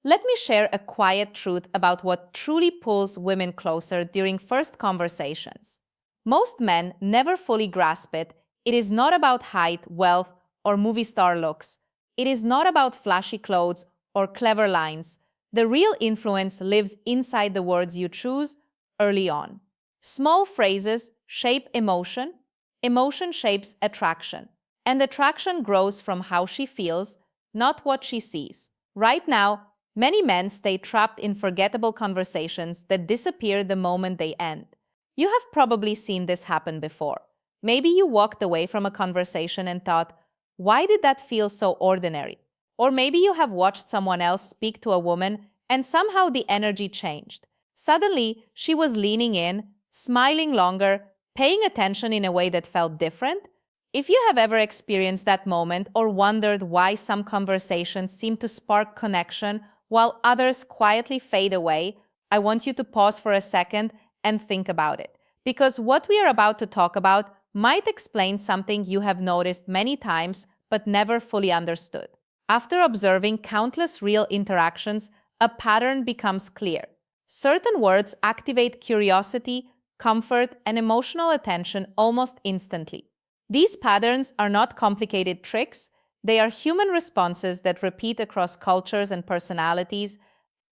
Let me share a quiet truth about what truly pulls women closer during first conversations. Most men never fully grasp it. It is not about height, wealth, or movie star looks. It is not about flashy clothes or clever lines. The real influence lives inside the words you choose early on. Small phrases shape emotion, emotion shapes attraction, and attraction grows from how she feels, not what she sees. Right now, many men stay trapped in forgettable conversations that disappear the moment they end. You have probably seen this happen before. Maybe you walked away from a conversation and thought, why did that feel so ordinary? Or maybe you have watched someone else speak to a woman and somehow the energy changed. Suddenly, she was leaning in, smiling longer, paying attention in a way that felt different. If you have ever experienced that moment or wondered why some conversations seem to spark connection while others quietly fade away, I want you to pause for a second and think about it. Because what we are about to talk about might explain something you have noticed many times but never fully understood. After observing countless real interactions, a pattern becomes clear. Certain words activate curiosity, comfort, and emotional attention almost instantly. These patterns are not complicated tricks, they are human responses that repeat across cultures and personalities.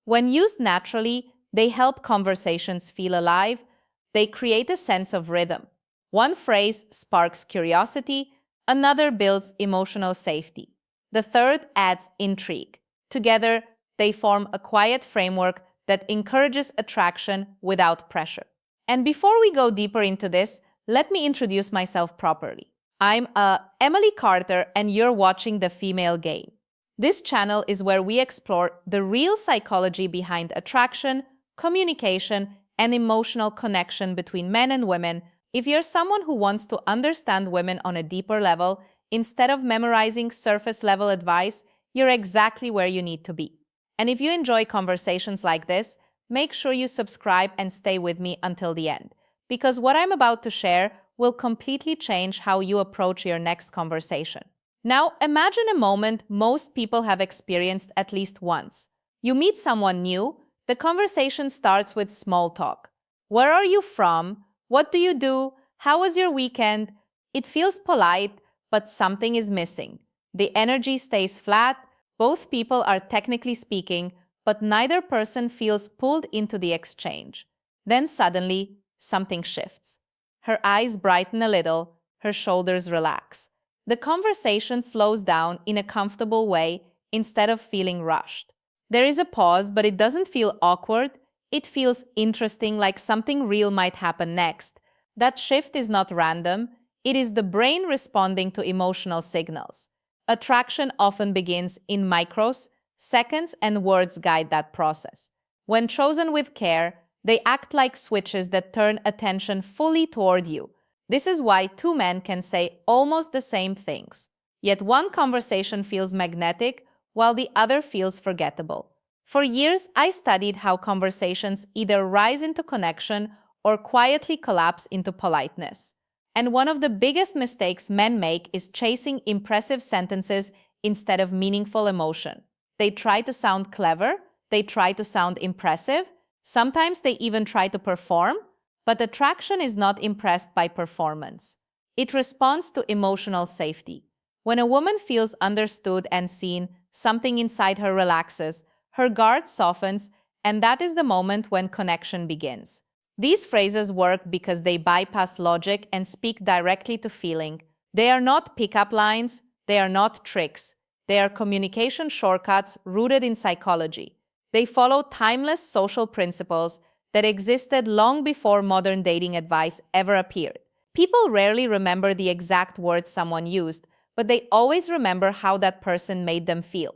When used naturally, they help conversations feel alive, they create a sense of rhythm. One phrase sparks curiosity, another builds emotional safety. The third adds intrigue. Together, they form a quiet framework that encourages attraction without pressure. And before we go deeper into this, let me introduce myself properly. I'm Emily Carter, and you're watching The Female Game. This channel is where we explore the real psychology behind attraction, communication, and emotional connection between men and women. If you're someone who wants to understand women on a deeper level, instead of memorizing surface level advice, you're exactly where you need to be. And if you enjoy conversations like this, make sure you subscribe and stay with me until the end, because what I'm about to share will completely change how you approach your next conversation. Now, imagine a moment most people have experienced at least once. You meet someone new, the conversation starts with small talk. Where are you from? What do you do? How was your weekend? It feels polite, but something is missing. The energy stays flat, both people are technically speaking, but neither person feels pulled into the exchange. Then suddenly, something shifts. Her eyes brighten a little, her shoulders relax. The conversation slows down in a comfortable way instead of feeling rushed. There is a pause, but it doesn't feel awkward. It feels interesting, like something real might happen next. That shift is not random, it is the brain responding to emotional signals. Attraction often begins in micros, seconds, and words guide that process. When chosen with care, they act like switches that turn attention fully toward you. This is why two men can say almost the same things, yet one conversation feels magnetic while the other feels forgettable. For years, I studied how conversations either rise into connection or quietly collapse into politeness. And one of the biggest mistakes men make is chasing impressive sentences instead of meaningful emotion. They try to sound clever, they try to sound impressive, sometimes they even try to perform, but attraction is not impressed by performance. It responds to emotional safety. When a woman feels understood and seen, something inside her relaxes, her guard softens, and that is the moment when connection begins. These phrases work because they bypass logic and speak directly to feeling. They are not pickup lines, they are not tricks. They are communication shortcuts rooted in psychology. They follow timeless social principles that existed long before modern dating advice ever appeared. People rarely remember the exact words someone used, but they always remember how that person made them feel.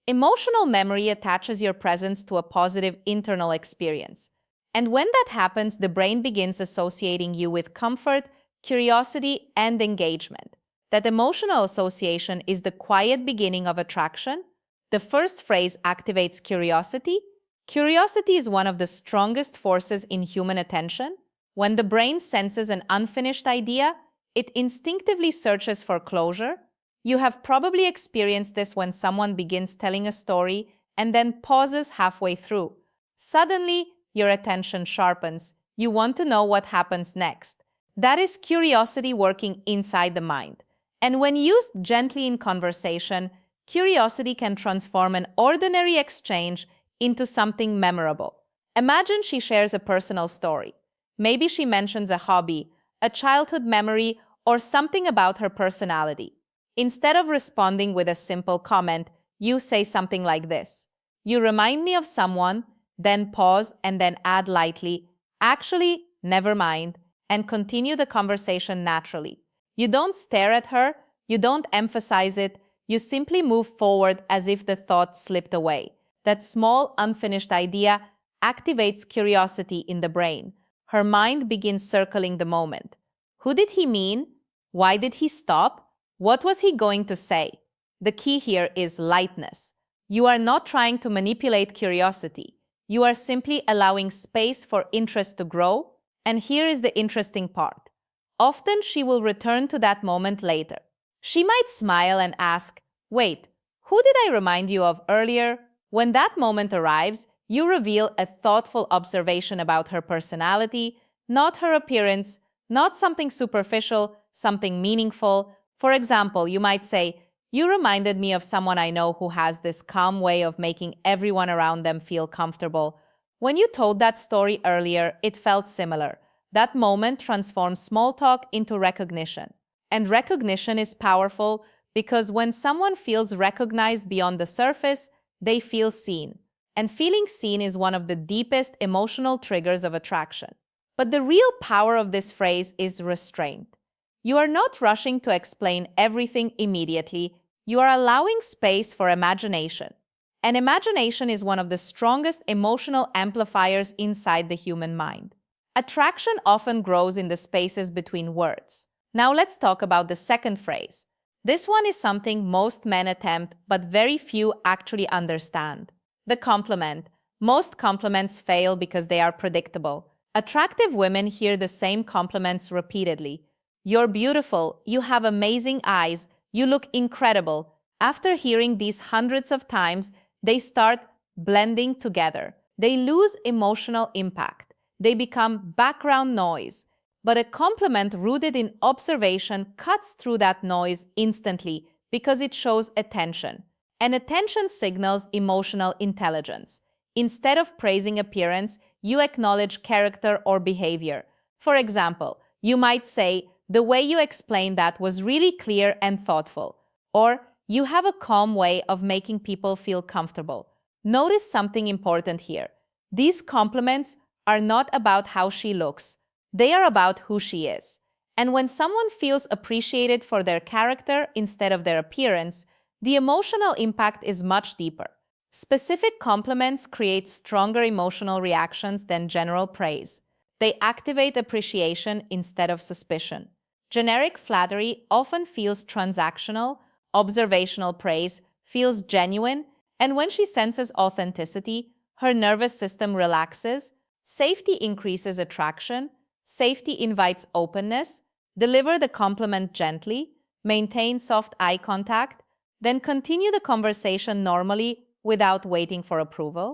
Emotional memory attaches your presence to a positive internal experience. And when that happens, the brain begins associating you with comfort, curiosity, and engagement. That emotional association is the quiet beginning of attraction. The first phrase activates curiosity. Curiosity is one of the strongest forces in human attention. When the brain senses an unfinished idea, it instinctively searches for closure. You have probably experienced this when someone begins telling a story and then pauses halfway through. Suddenly, your attention sharpens. You want to know what happens next. That is curiosity working inside the mind. And when used gently in conversation, curiosity can transform an ordinary exchange into something memorable. Imagine she shares a personal story. Maybe she mentions a hobby, a childhood memory, or something about her personality. Instead of responding with a simple comment, you say something like this: "You remind me of someone," then pause and then add lightly, "Actually, never mind," and continue the conversation naturally. You don't stare at her, you don't emphasize it, you simply move forward as if the thought slipped away. That small, unfinished idea activates curiosity in the brain. Her mind begins circling the moment. Who did he mean? Why did he stop? What was he going to say? The key here is lightness. You are not trying to manipulate curiosity. You are simply allowing space for interest to grow. And here is the interesting part. Often she will return to that moment later. She might smile and ask, "Wait, who did I remind you of earlier?" When that moment arrives, you reveal a thoughtful observation about her personality, not her appearance, not something superficial, something meaningful. For example, you might say, "You reminded me of someone I know who has this calm way of making everyone around them feel comfortable. When you told that story earlier, it felt similar." That moment transforms small talk into recognition. And recognition is powerful because when someone feels recognized beyond the surface, they feel seen. And feeling seen is one of the deepest emotional triggers of attraction. But the real power of this phrase is restraint. You are not rushing to explain everything immediately, you are allowing space for imagination. And imagination is one of the strongest emotional amplifiers inside the human mind. Attraction often grows in the spaces between words. Now let's talk about the second phrase. This one is something most men attempt, but very few actually understand. The compliment. Most compliments fail because they are predictable. Attractive women hear the same compliments repeatedly. "You're beautiful, you have amazing eyes, you look incredible." After hearing these hundreds of times, they start blending together. They lose emotional impact. They become background noise. But a compliment rooted in observation cuts through that noise instantly because it shows attention. And attention signals emotional intelligence. Instead of praising appearance, you acknowledge character or behavior. For example, you might say, "The way you explained that was really clear and thoughtful." Or, "You have a calm way of making people feel comfortable." Notice something important here. These compliments are not about how she looks. They are about who she is. And when someone feels appreciated for their character instead of their appearance, the emotional impact is much deeper. Specific compliments create stronger emotional reactions than general praise. They activate appreciation instead of suspicion. Generic flattery often feels transactional, observational praise feels genuine, and when she senses authenticity, her nervous system relaxes. Safety increases attraction. Safety invites openness. Deliver the compliment gently. Maintain soft eye contact. Then continue the conversation normally without waiting for approval.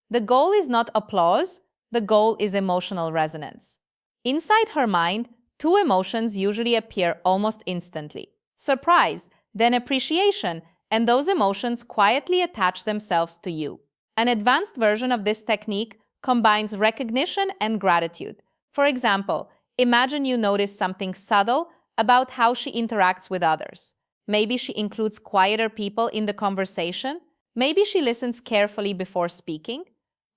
The goal is not applause. The goal is emotional resonance. Inside her mind, two emotions usually appear almost instantly: surprise, then appreciation, and those emotions quietly attach themselves to you. An advanced version of this technique combines recognition and gratitude. For example, imagine you notice something subtle about how she interacts with others. Maybe she includes quieter people in the conversation. Maybe she listens carefully before speaking.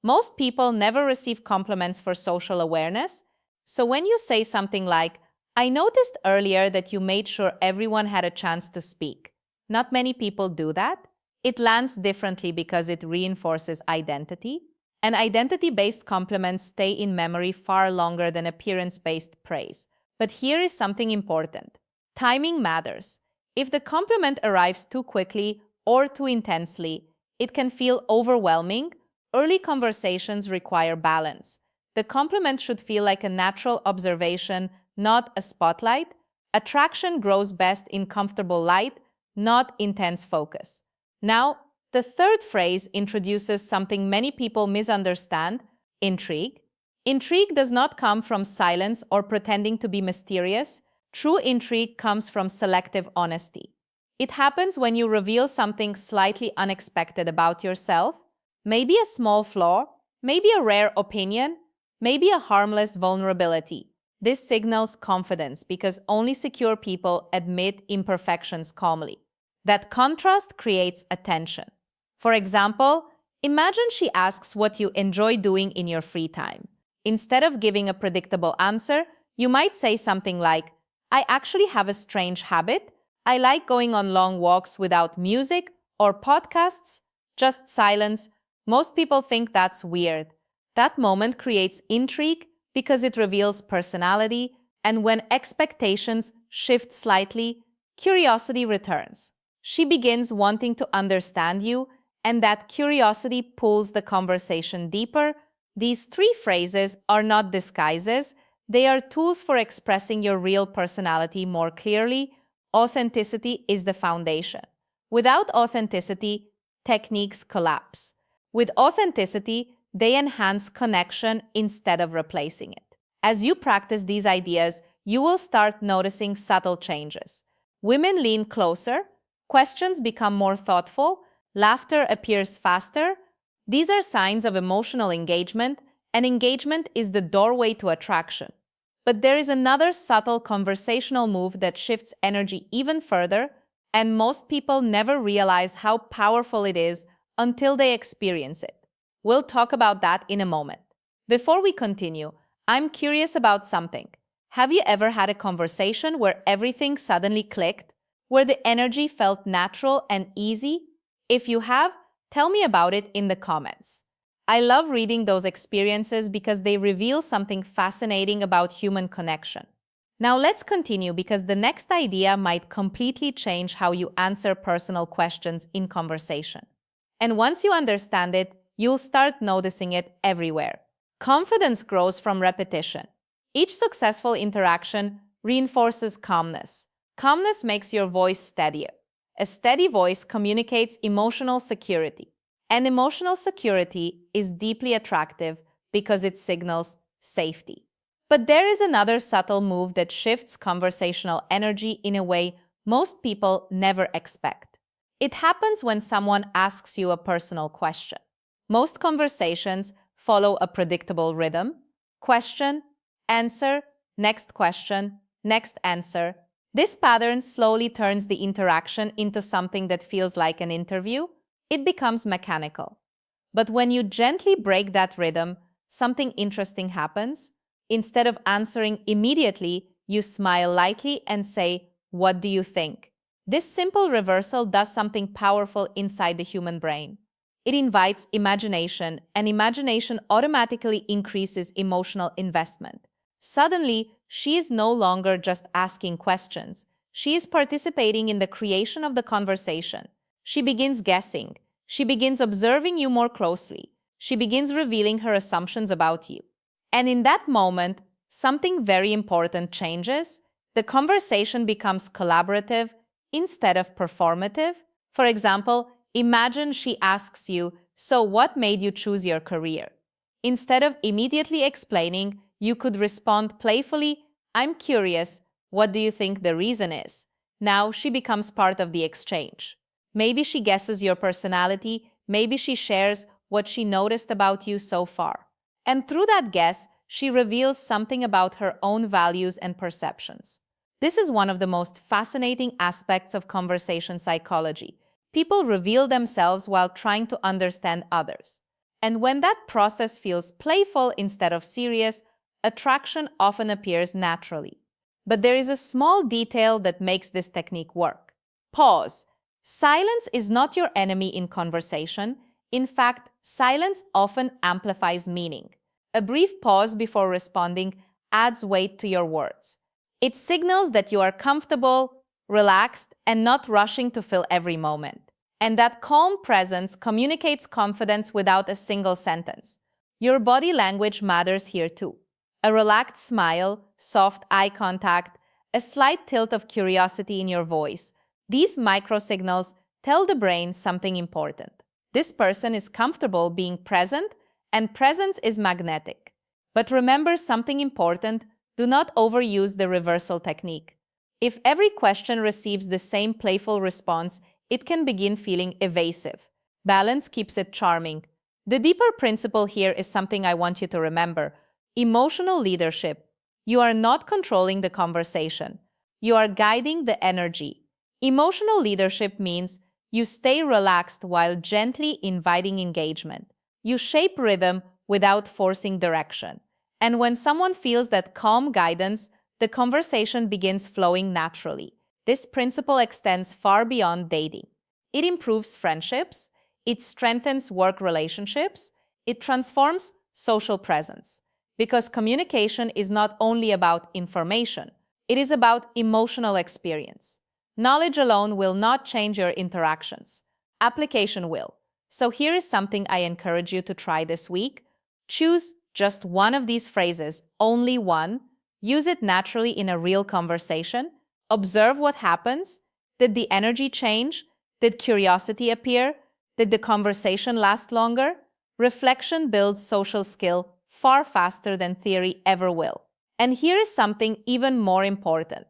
Most people never receive compliments for social awareness. So when you say something like, "I noticed earlier that you made sure everyone had a chance to speak." Not many people do that. It lands differently because it reinforces identity. And identity-based compliments stay in memory far longer than appearance-based praise. But here is something important. Timing matters. If the compliment arrives too quickly or too intensely, it can feel overwhelming. Early conversations require balance. The compliment should feel like a natural observation, not a spotlight. Attraction grows best in comfortable light, not intense focus. Now, The third phrase introduces something many people misunderstand: intrigue. Intrigue does not come from silence or pretending to be mysterious. True intrigue comes from selective honesty. It happens when you reveal something slightly unexpected about yourself, maybe a small flaw, maybe a rare opinion, maybe a harmless vulnerability. This signals confidence because only secure people admit imperfections calmly. That contrast creates attention. For example, imagine she asks what you enjoy doing in your free time. Instead of giving a predictable answer, you might say something like, I actually have a strange habit. I like going on long walks without music or podcasts, just silence. Most people think that's weird. That moment creates intrigue because it reveals personality, and when expectations shift slightly, curiosity returns. She begins wanting to understand you, and that curiosity pulls the conversation deeper. These three phrases are not disguises, they are tools for expressing your real personality more clearly. Authenticity is the foundation. Without authenticity, techniques collapse. With authenticity, they enhance connection instead of replacing it. As you practice these ideas, you will start noticing subtle changes. Women lean closer, questions become more thoughtful, laughter appears faster. These are signs of emotional engagement, and engagement is the doorway to attraction. But there is another subtle conversational move that shifts energy even further, and most people never realize how powerful it is until they experience it. We'll talk about that in a moment. Before we continue, I'm curious about something. Have you ever had a conversation where everything suddenly clicked, where the energy felt natural and easy? If you have, tell me about it in the comments. I love reading those experiences because they reveal something fascinating about human connection. Now let's continue because the next idea might completely change how you answer personal questions in conversation. And once you understand it, you'll start noticing it everywhere. Confidence grows from repetition. Each successful interaction reinforces calmness. Calmness makes your voice steadier. A steady voice communicates emotional security. And emotional security is deeply attractive because it signals safety. But there is another subtle move that shifts conversational energy in a way most people never expect. It happens when someone asks you a personal question. Most conversations follow a predictable rhythm: question, answer, next question, next answer. This pattern slowly turns the interaction into something that feels like an interview. It becomes mechanical. But when you gently break that rhythm, something interesting happens. Instead of answering immediately, you smile lightly and say, "What do you think?" This simple reversal does something powerful inside the human brain. It invites imagination, and imagination automatically increases emotional investment. Suddenly, she is no longer just asking questions. She is participating in the creation of the conversation. She begins guessing. She begins observing you more closely. She begins revealing her assumptions about you. And in that moment, something very important changes. The conversation becomes collaborative instead of performative. For example, imagine she asks you, "So what made you choose your career?" Instead of immediately explaining, you could respond playfully, "I'm curious, what do you think the reason is?" Now she becomes part of the exchange. Maybe she guesses your personality, maybe she shares what she noticed about you so far. And through that guess, she reveals something about her own values and perceptions. This is one of the most fascinating aspects of conversation psychology. People reveal themselves while trying to understand others. And when that process feels playful instead of serious, attraction often appears naturally. But there is a small detail that makes this technique work. Pause. Silence is not your enemy in conversation. In fact, silence often amplifies meaning. A brief pause before responding adds weight to your words. It signals that you are comfortable, relaxed, and not rushing to fill every moment. And that calm presence communicates confidence without a single sentence. Your body language matters here too. A relaxed smile, soft eye contact, a slight tilt of curiosity in your voice. These microsignals tell the brain something important. This person is comfortable being present, and presence is magnetic. But remember something important: do not overuse the reversal technique. If every question receives the same playful response, it can begin feeling evasive. Balance keeps it charming. The deeper principle here is something I want you to remember: emotional leadership. You are not controlling the conversation, you are guiding the energy. Emotional leadership means you stay relaxed while gently inviting engagement. You shape rhythm without forcing direction. And when someone feels that calm guidance, the conversation begins flowing naturally. This principle extends far beyond dating. It improves friendships, it strengthens work relationships, it transforms social presence. Because communication is not only about information, it is about emotional experience. Knowledge alone will not change your interactions. Application will. So here is something I encourage you to try this week. Choose just one of these phrases, only one. Use it naturally in a real conversation. Observe what happens. Did the energy change? Did curiosity appear? Did the conversation last longer? Reflection builds social skill far faster than theory ever will. And here is something even more important.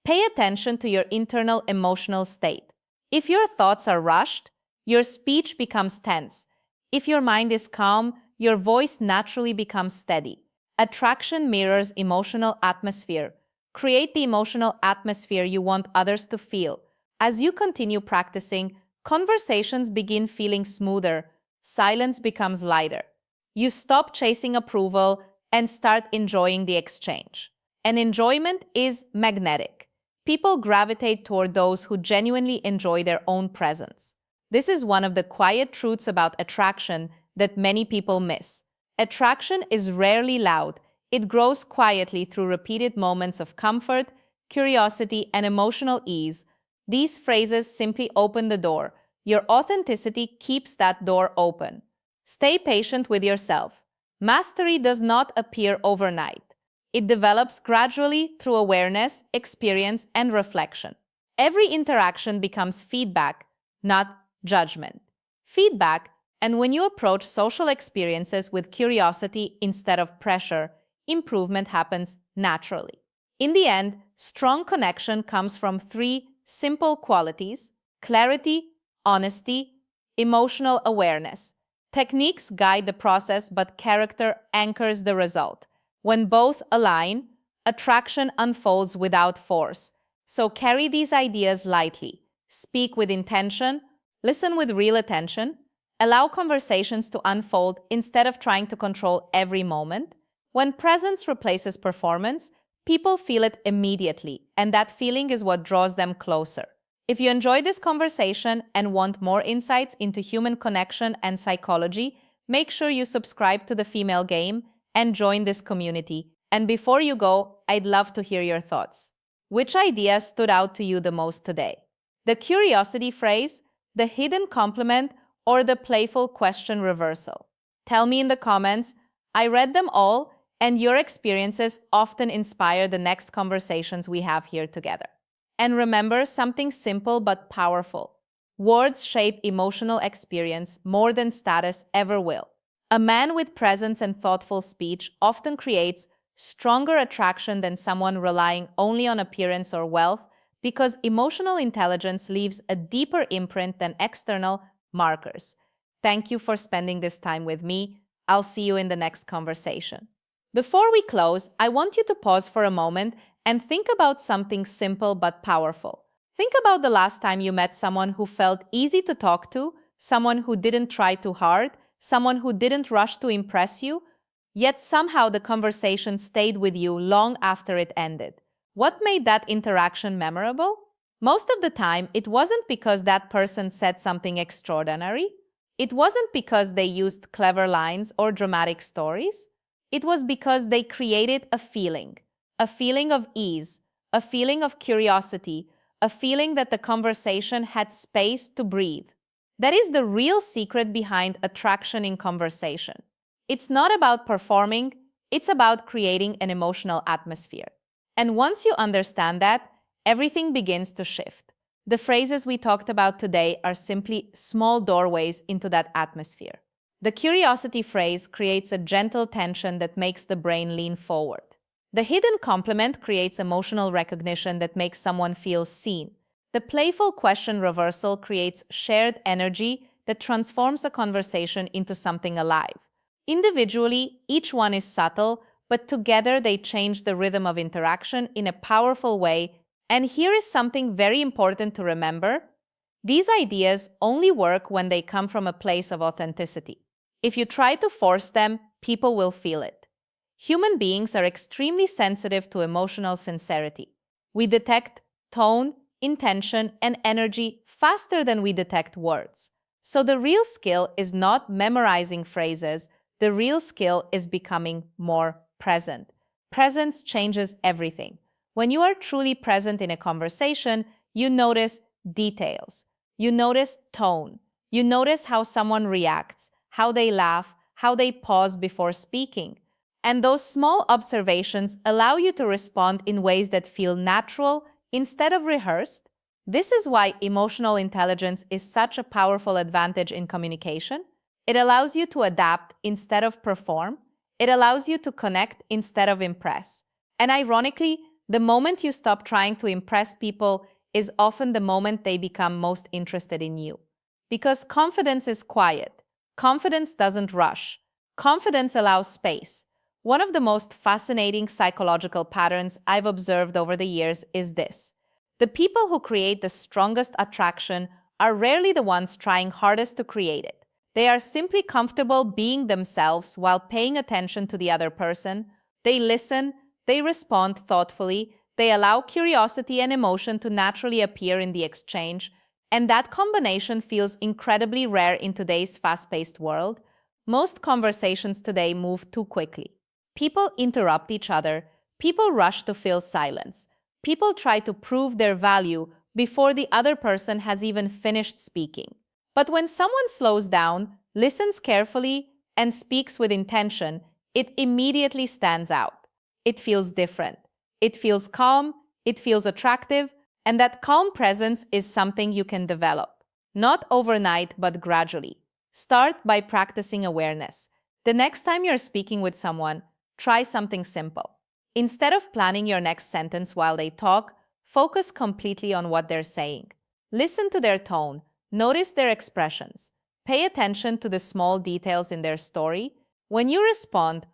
Pay attention to your internal emotional state. If your thoughts are rushed, your speech becomes tense. If your mind is calm, your voice naturally becomes steady. Attraction mirrors emotional atmosphere. Create the emotional atmosphere you want others to feel. As you continue practicing, conversations begin feeling smoother, silence becomes lighter. You stop chasing approval and start enjoying the exchange. And enjoyment is magnetic. People gravitate toward those who genuinely enjoy their own presence. This is one of the quiet truths about attraction that many people miss. Attraction is rarely loud. It grows quietly through repeated moments of comfort, curiosity, and emotional ease. These phrases simply open the door. Your authenticity keeps that door open. Stay patient with yourself. Mastery does not appear overnight. It develops gradually through awareness, experience, and reflection. Every interaction becomes feedback, not judgment. Feedback, and when you approach social experiences with curiosity instead of pressure, improvement happens naturally. In the end, strong connection comes from three simple qualities: clarity, honesty, emotional awareness. Techniques guide the process, but character anchors the result. When both align, attraction unfolds without force. So carry these ideas lightly. Speak with intention, listen with real attention, allow conversations to unfold instead of trying to control every moment. When presence replaces performance, people feel it immediately, and that feeling is what draws them closer. If you enjoyed this conversation and want more insights into human connection and psychology, make sure you subscribe to The Female Game and join this community. And before you go, I'd love to hear your thoughts. Which idea stood out to you the most today? The curiosity phrase, the hidden compliment, or the playful question reversal? Tell me in the comments. I read them all, and your experiences often inspire the next conversations we have here together. And remember something simple but powerful: words shape emotional experience more than status ever will. A man with presence and thoughtful speech often creates stronger attraction than someone relying only on appearance or wealth, because emotional intelligence leaves a deeper imprint than external markers. Thank you for spending this time with me. I'll see you in the next conversation. Before we close, I want you to pause for a moment and think about something simple but powerful. Think about the last time you met someone who felt easy to talk to, someone who didn't try too hard, someone who didn't rush to impress you, yet somehow the conversation stayed with you long after it ended. What made that interaction memorable? Most of the time, it wasn't because that person said something extraordinary. It wasn't because they used clever lines or dramatic stories. It was because they created a feeling of ease, a feeling of curiosity, a feeling that the conversation had space to breathe. That is the real secret behind attraction in conversation. It's not about performing, it's about creating an emotional atmosphere. And once you understand that, everything begins to shift. The phrases we talked about today are simply small doorways into that atmosphere. The curiosity phrase creates a gentle tension that makes the brain lean forward. The hidden compliment creates emotional recognition that makes someone feel seen. The playful question reversal creates shared energy that transforms a conversation into something alive. Individually, each one is subtle, but together they change the rhythm of interaction in a powerful way. And here is something very important to remember. These ideas only work when they come from a place of authenticity. If you try to force them, people will feel it. Human beings are extremely sensitive to emotional sincerity. We detect tone, intention, and energy faster than we detect words. So the real skill is not memorizing phrases, the real skill is becoming more present. Presence changes everything. When you are truly present in a conversation, you notice details. You notice tone. You notice how someone reacts, how they laugh, how they pause before speaking. And those small observations allow you to respond in ways that feel natural instead of rehearsed. This is why emotional intelligence is such a powerful advantage in communication. It allows you to adapt instead of perform. It allows you to connect instead of impress. And ironically, the moment you stop trying to impress people is often the moment they become most interested in you. Because confidence is quiet. Confidence doesn't rush. Confidence allows space. One of the most fascinating psychological patterns I've observed over the years is this. The people who create the strongest attraction are rarely the ones trying hardest to create it. They are simply comfortable being themselves while paying attention to the other person. They listen, they respond thoughtfully, they allow curiosity and emotion to naturally appear in the exchange, and that combination feels incredibly rare in today's fast-paced world. Most conversations today move too quickly. People interrupt each other, people rush to fill silence, people try to prove their value before the other person has even finished speaking. But when someone slows down, listens carefully, and speaks with intention, it immediately stands out. It feels different. It feels calm, it feels attractive, and that calm presence is something you can develop. Not overnight, but gradually. Start by practicing awareness. The next time you're speaking with someone, try something simple. Instead of planning your next sentence while they talk, focus completely on what they're saying. Listen to their tone, notice their expressions, pay attention to the small details in their story. When you respond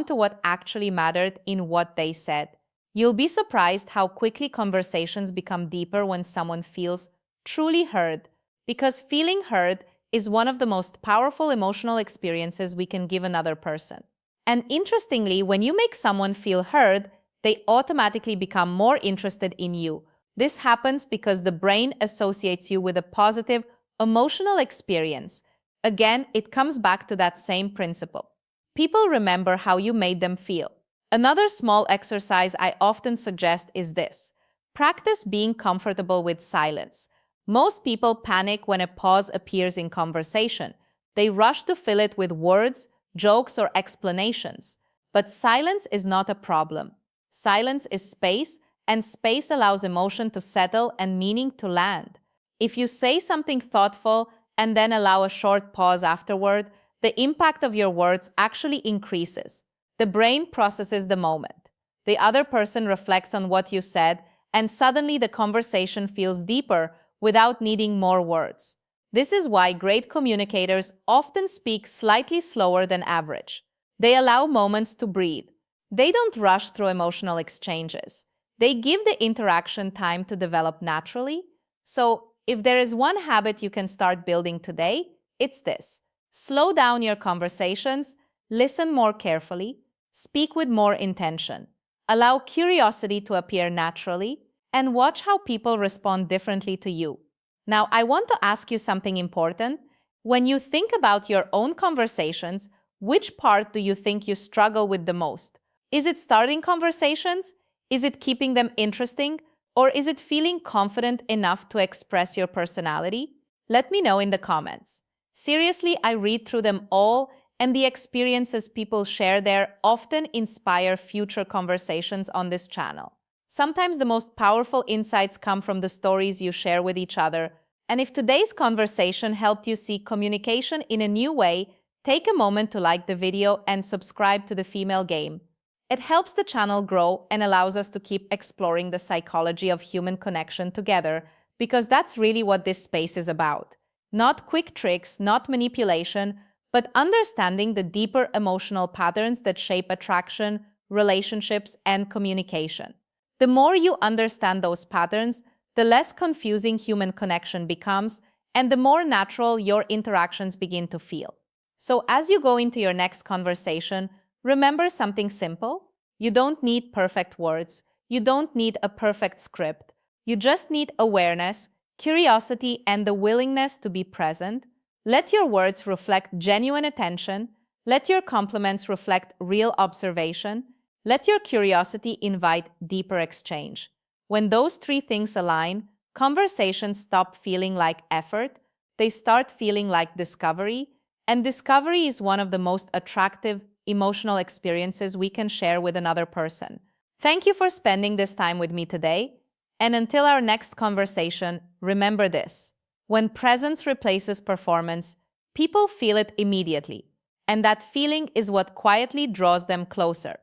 to what actually mattered in what they said. You'll be surprised how quickly conversations become deeper when someone feels truly heard, because feeling heard is one of the most powerful emotional experiences we can give another person. And interestingly, when you make someone feel heard, they automatically become more interested in you. This happens because the brain associates you with a positive emotional experience. Again, it comes back to that same principle. People remember how you made them feel. Another small exercise I often suggest is this. Practice being comfortable with silence. Most people panic when a pause appears in conversation. They rush to fill it with words, jokes, or explanations. But silence is not a problem. Silence is space, and space allows emotion to settle and meaning to land. If you say something thoughtful and then allow a short pause afterward, the impact of your words actually increases. The brain processes the moment. The other person reflects on what you said, and suddenly the conversation feels deeper without needing more words. This is why great communicators often speak slightly slower than average. They allow moments to breathe. They don't rush through emotional exchanges. They give the interaction time to develop naturally. So, if there is one habit you can start building today, it's this. Slow down your conversations, listen more carefully, speak with more intention, allow curiosity to appear naturally, and watch how people respond differently to you. Now, I want to ask you something important. When you think about your own conversations, which part do you think you struggle with the most? Is it starting conversations? Is it keeping them interesting? Or is it feeling confident enough to express your personality? Let me know in the comments. Seriously, I read through them all, and the experiences people share there often inspire future conversations on this channel. Sometimes the most powerful insights come from the stories you share with each other. And if today's conversation helped you see communication in a new way, take a moment to like the video and subscribe to the Female Game. It helps the channel grow and allows us to keep exploring the psychology of human connection together, because that's really what this space is about. Not quick tricks, not manipulation, but understanding the deeper emotional patterns that shape attraction, relationships, and communication. The more you understand those patterns, the less confusing human connection becomes, and the more natural your interactions begin to feel. So, as you go into your next conversation, remember something simple. You don't need perfect words. You don't need a perfect script. You just need awareness, curiosity, and the willingness to be present. Let your words reflect genuine attention. Let your compliments reflect real observation. Let your curiosity invite deeper exchange. When those three things align, conversations stop feeling like effort. They start feeling like discovery. And discovery is one of the most attractive emotional experiences we can share with another person. Thank you for spending this time with me today. And until our next conversation, remember this. When presence replaces performance, people feel it immediately. And that feeling is what quietly draws them closer.